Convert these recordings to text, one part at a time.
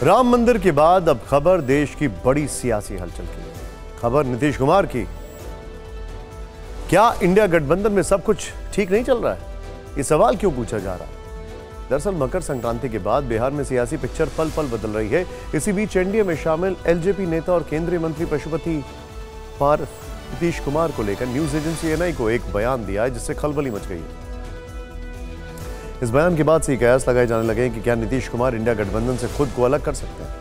राम मंदिर के बाद अब खबर देश की बड़ी सियासी हलचल की है। खबर नीतीश कुमार की। क्या इंडिया गठबंधन में सब कुछ ठीक नहीं चल रहा है? ये सवाल क्यों पूछा जा रहा है? दरअसल मकर संक्रांति के बाद बिहार में सियासी पिक्चर पल पल बदल रही है। इसी बीच एनडीए में शामिल एलजेपी नेता और केंद्रीय मंत्री पशुपति पारस नीतीश कुमार को लेकर न्यूज एजेंसी एएनआई को एक बयान दिया है, जिससे खलबली मच गई है। इस बयान के बाद से कयास लगाए जाने लगे कि क्या नीतीश कुमार इंडिया गठबंधन से खुद को अलग कर सकते हैं।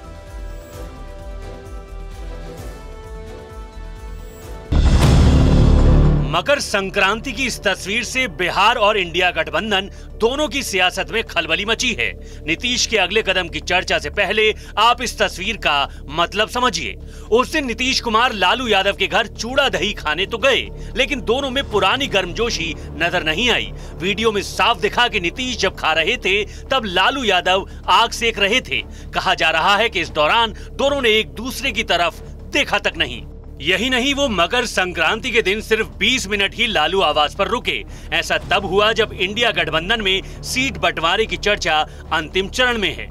मकर संक्रांति की इस तस्वीर से बिहार और इंडिया गठबंधन दोनों की सियासत में खलबली मची है। नीतीश के अगले कदम की चर्चा से पहले आप इस तस्वीर का मतलब समझिए। उस दिन नीतीश कुमार लालू यादव के घर चूड़ा दही खाने तो गए, लेकिन दोनों में पुरानी गर्मजोशी नजर नहीं आई। वीडियो में साफ दिखा कि नीतीश जब खा रहे थे तब लालू यादव आग सेक रहे थे। कहा जा रहा है कि इस दौरान दोनों ने एक दूसरे की तरफ देखा तक नहीं। यही नहीं, वो मकर संक्रांति के दिन सिर्फ 20 मिनट ही लालू आवास पर रुके। ऐसा तब हुआ जब इंडिया गठबंधन में सीट बंटवारे की चर्चा अंतिम चरण में है।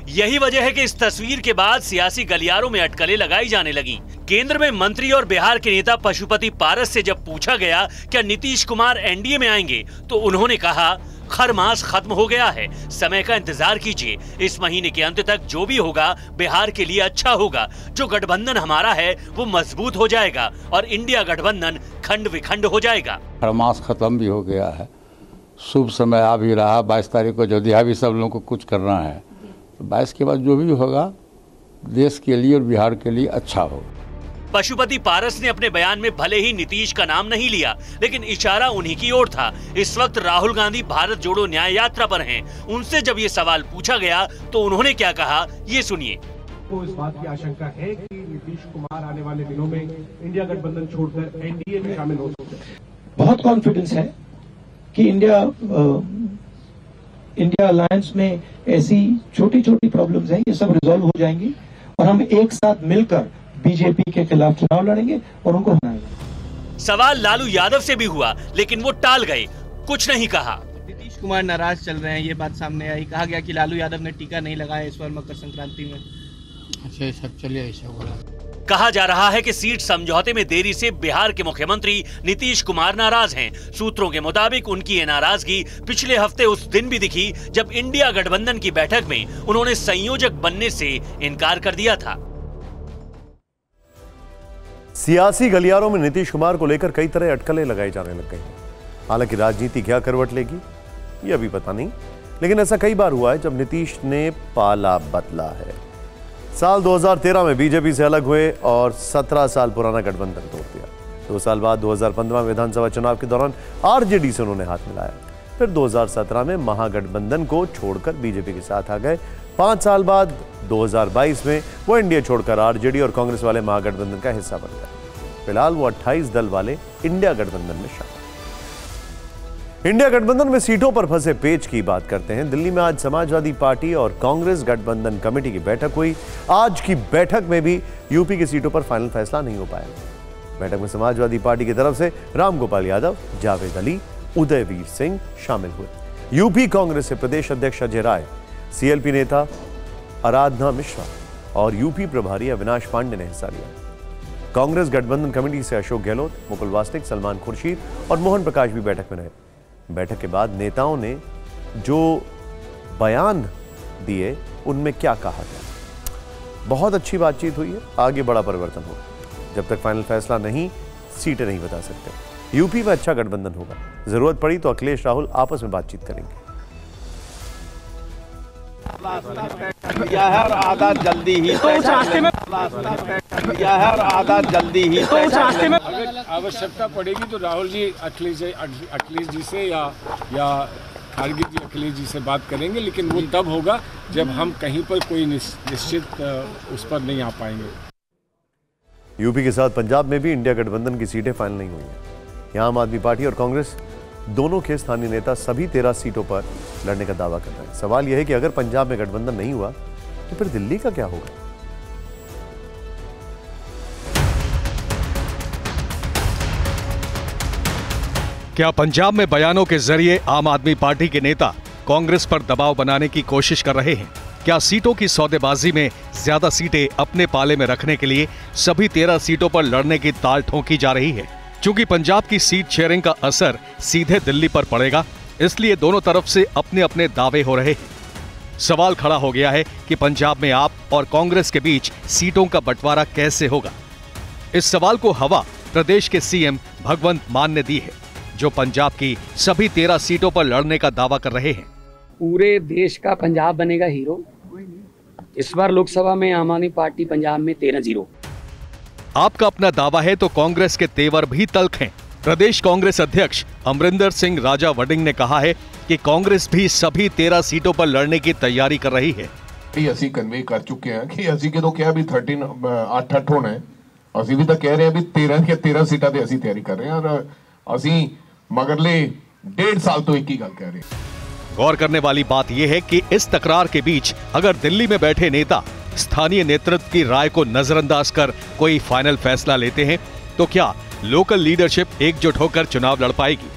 यही वजह है कि इस तस्वीर के बाद सियासी गलियारों में अटकलें लगाई जाने लगी। केंद्र में मंत्री और बिहार के नेता पशुपति पारस से जब पूछा गया क्या नीतीश कुमार एनडीए में आएंगे, तो उन्होंने कहा खरमास खत्म हो गया है, समय का इंतजार कीजिए। इस महीने के अंत तक जो भी होगा बिहार के लिए अच्छा होगा। जो गठबंधन हमारा है वो मजबूत हो जाएगा और इंडिया गठबंधन खंड विखंड हो जाएगा। खरमास खत्म भी हो गया है, शुभ समय आ भी रहा। 22 तारीख को अयोध्या भी सब लोगों को कुछ करना है, 22 के बाद जो भी होगा देश के लिए और बिहार के लिए अच्छा होगा। पशुपति पारस ने अपने बयान में भले ही नीतीश का नाम नहीं लिया, लेकिन इशारा उन्हीं की ओर था। इस वक्त राहुल गांधी भारत जोड़ो न्याय यात्रा पर हैं। उनसे जब ये सवाल पूछा गया तो उन्होंने क्या कहा, ये सुनिए। तो इस बात की आशंका है कि नीतीश कुमार आने वाले दिनों में इंडिया गठबंधन छोड़कर एनडीए में शामिल हो सकते हैं। बहुत कॉन्फिडेंस है कि इंडिया अलायंस में ऐसी छोटी छोटी प्रॉब्लम्स हैं, ये सब रिजॉल्व हो जाएंगी और हम एक साथ मिलकर बीजेपी के खिलाफ चुनाव लड़ेंगे और उनको हराएंगे। सवाल लालू यादव से भी हुआ, लेकिन वो टाल गए, कुछ नहीं कहा। नीतीश कुमार नाराज चल रहे हैं, ये बात सामने आई। कहा गया कि लालू यादव ने टीका नहीं लगाया इस बार मकर संक्रांति में। अच्छा, सब चलिए ऐसा बोला। कहा जा रहा है कि सीट समझौते में देरी से बिहार के मुख्यमंत्री नीतीश कुमार नाराज हैं। सूत्रों के मुताबिक उनकी ये नाराजगी पिछले हफ्ते उस दिन भी दिखी जब इंडिया गठबंधन की बैठक में उन्होंने संयोजक बनने से इनकार कर दिया था। सियासी गलियारों में नीतीश कुमार को लेकर कई तरह अटकलें लगाई जाने लग गई हैं। हालांकि राजनीति क्या करवट लेगी ये अभी पता नहीं, लेकिन ऐसा कई बार हुआ है जब नीतीश ने पाला बदला है। साल 2013 में बीजेपी से अलग हुए और 17 साल पुराना गठबंधन तोड़ दिया। 2 साल बाद 2015 विधानसभा चुनाव के दौरान आरजेडी से उन्होंने हाथ मिलाया। फिर 2017 में महागठबंधन को छोड़कर बीजेपी के साथ आ गए। 5 साल बाद 2022 में वो एनडीए छोड़कर आरजेडी और कांग्रेस वाले महागठबंधन का हिस्सा बन गए। फिलहाल वो 28 दल वाले इंडिया गठबंधन में शामिल। इंडिया गठबंधन में सीटों पर फंसे पेच की बात करते हैं। दिल्ली में आज समाजवादी पार्टी और कांग्रेस गठबंधन कमेटी की बैठक हुई। आज की बैठक में भी यूपी की सीटों पर फाइनल फैसला नहीं हो पाया। बैठक में समाजवादी पार्टी की तरफ से रामगोपाल यादव, जावेद अली, उदयवीर सिंह शामिल हुए। यूपी कांग्रेस से प्रदेश अध्यक्ष अजय राय, सीएलपी नेता आराधना मिश्रा और यूपी प्रभारी अविनाश पांडे ने हिस्सा लिया। कांग्रेस गठबंधन कमेटी से अशोक गहलोत, मुकुल वासनिक, सलमान खुर्शीद और मोहन प्रकाश भी बैठक में रहे। बैठक के बाद नेताओं ने जो बयान दिए उनमें क्या कहा गया? बहुत अच्छी बातचीत हुई है, आगे बड़ा परिवर्तन होगा। जब तक फाइनल फैसला नहीं, सीटें नहीं बता सकते। यूपी में अच्छा गठबंधन होगा। जरूरत पड़ी तो अखिलेश राहुल आपस में बातचीत करेंगे। किया है और आधा जल्दी ही तो उस रास्ते में किया है और आधा जल्दी ही तो उस रास्ते में अगर आवश्यकता पड़ेगी तो राहुल जी अखिलेश जी से या खारगे जी अखिलेश जी से बात करेंगे, लेकिन वो तब होगा जब हम कहीं पर कोई निश्चित उस पर नहीं आ पाएंगे। यूपी के साथ पंजाब में भी इंडिया गठबंधन की सीटें फाइनल नहीं हुई हैं। यहाँ आम आदमी पार्टी और कांग्रेस दोनों के स्थानीय नेता सभी 13 सीटों पर लड़ने का दावा कर रहे हैं। सवाल यह है कि अगर पंजाब में गठबंधन नहीं हुआ तो फिर दिल्ली का क्या होगा? क्या पंजाब में बयानों के जरिए आम आदमी पार्टी के नेता कांग्रेस पर दबाव बनाने की कोशिश कर रहे हैं? क्या सीटों की सौदेबाजी में ज्यादा सीटें अपने पाले में रखने के लिए सभी 13 सीटों पर लड़ने की ताल ठोंकी जा रही है? क्योंकि पंजाब की सीट शेयरिंग का असर सीधे दिल्ली पर पड़ेगा, इसलिए दोनों तरफ से अपने अपने दावे हो रहे हैं। सवाल खड़ा हो गया है कि पंजाब में आप और कांग्रेस के बीच सीटों का बंटवारा कैसे होगा। इस सवाल को हवा प्रदेश के सीएम भगवंत मान ने दी है, जो पंजाब की सभी 13 सीटों पर लड़ने का दावा कर रहे हैं। पूरे देश का पंजाब बनेगा हीरो। इस बार लोकसभा में आम आदमी पार्टी पंजाब में 13-0। आपका अपना दावा है तो कांग्रेस के तेवर भी तल्ख हैं। प्रदेश कांग्रेस अध्यक्ष अमरिंदर सिंह राजा वडिंग ने कहा है कि कांग्रेस भी सभी 13 सीटों पर लड़ने की तैयारी कर रही है। ਅਸੀਂ ਕਨਵੇ ਕਰ ਚੁੱਕੇ ਹਾਂ ਕਿ ਅਸੀਂ ਕਿਦੋਂ ਕਿਹਾ ਵੀ 8 ਹੋਣਾ ਹੈ, ਅਸੀਂ ਵੀ ਤਾਂ ਕਹਿ ਰਹੇ ਹਾਂ ਵੀ 13 ਸੀਟਾਂ ਤੇ ਅਸੀਂ ਤਿਆਰੀ ਕਰ ਰਹੇ ਹਾਂ। ਅਸੀਂ ਮਗਰਲੇ 1.5 साल तो एक ही गल कह रहे हैं। गौर करने वाली बात यह है कि इस तकरार के बीच अगर दिल्ली में बैठे नेता स्थानीय नेतृत्व की राय को नजरअंदाज कर कोई फाइनल फैसला लेते हैं तो क्या लोकल लीडरशिप एकजुट होकर चुनाव लड़ पाएगी?